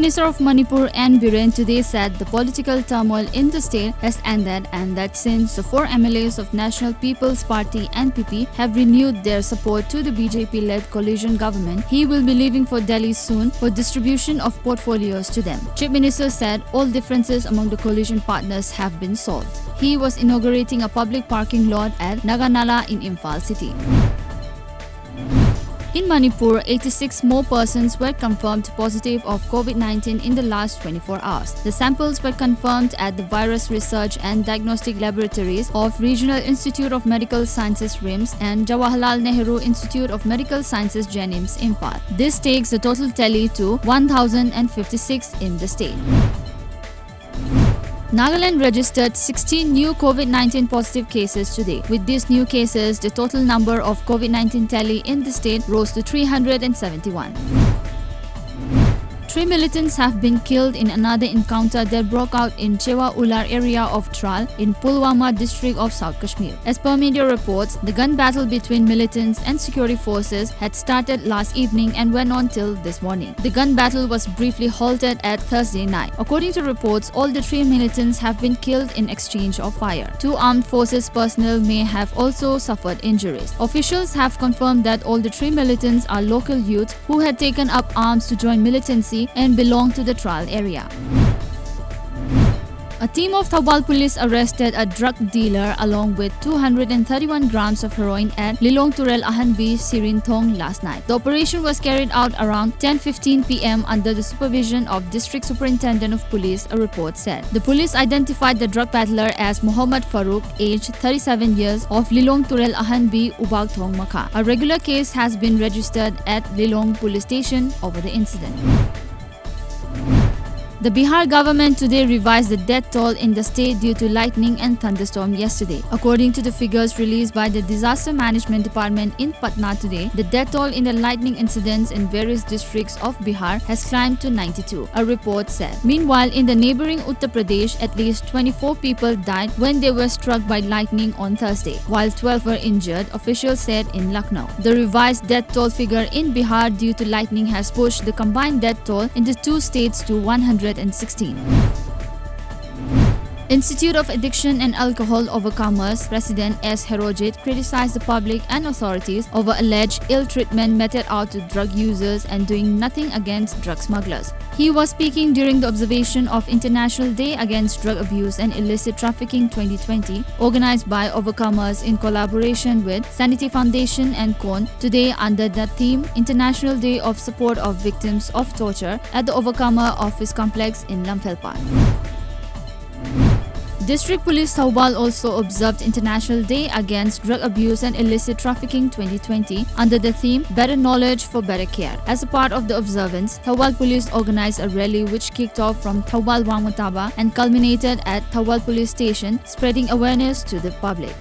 Minister of Manipur N. Biren today said the political turmoil in the state has ended and that since the 4 MLAs of National People's Party (NPP) have renewed their support to the BJP-led coalition government, he will be leaving for Delhi soon for distribution of portfolios to them. Chief Minister said all differences among the coalition partners have been solved. He was inaugurating a public parking lot at Naganala in Imphal city. In Manipur, 86 more persons were confirmed positive of COVID-19 in the last 24 hours. The samples were confirmed at the Virus Research and Diagnostic Laboratories of Regional Institute of Medical Sciences RIMS and Jawaharlal Nehru Institute of Medical Sciences JNIMS Imphal. This takes the total tally to 1,056 in the state. Nagaland registered 16 new COVID-19 positive cases today. With these new cases, the total number of COVID-19 tally in the state rose to 371. 3 militants have been killed in another encounter that broke out in Chewa Ular area of Tral in Pulwama district of South Kashmir. As per media reports, the gun battle between militants and security forces had started last evening and went on till this morning. The gun battle was briefly halted at Thursday night. According to reports, all the 3 militants have been killed in exchange of fire. 2 armed forces personnel may have also suffered injuries. Officials have confirmed that all the 3 militants are local youths who had taken up arms to join militancy and belong to the trial area. A team of Thoubal police arrested a drug dealer along with 231 grams of heroin at Lilong Turel Ahanbi, Sirinthong last night. The operation was carried out around 10:15 p.m. under the supervision of District Superintendent of Police, a report said. The police identified the drug peddler as Muhammad Farooq, aged 37 years, of Lilong Turel Ahanbi, Ubagthong Makha. A regular case has been registered at Lilong Police Station over the incident. The Bihar government today revised the death toll in the state due to lightning and thunderstorm yesterday. According to the figures released by the Disaster Management Department in Patna today, the death toll in the lightning incidents in various districts of Bihar has climbed to 92, a report said. Meanwhile, in the neighboring Uttar Pradesh, at least 24 people died when they were struck by lightning on Thursday, while 12 were injured, officials said in Lucknow. The revised death toll figure in Bihar due to lightning has pushed the combined death toll in the 2 states to 116. Institute of Addiction and Alcohol Overcomers President S. Herojit criticized the public and authorities over alleged ill treatment meted out to drug users and doing nothing against drug smugglers. He was speaking during the observation of International Day Against Drug Abuse and Illicit Trafficking 2020, organized by Overcomers in collaboration with Sanity Foundation and CON, today under the theme International Day of Support of Victims of Torture at the Overcomer Office Complex in Lamfelpa. District Police Thoubal also observed International Day Against Drug Abuse and Illicit Trafficking 2020 under the theme Better Knowledge for Better Care. As a part of the observance, Thoubal Police organized a rally which kicked off from Thoubal Wangmataba and culminated at Thoubal Police Station, spreading awareness to the public.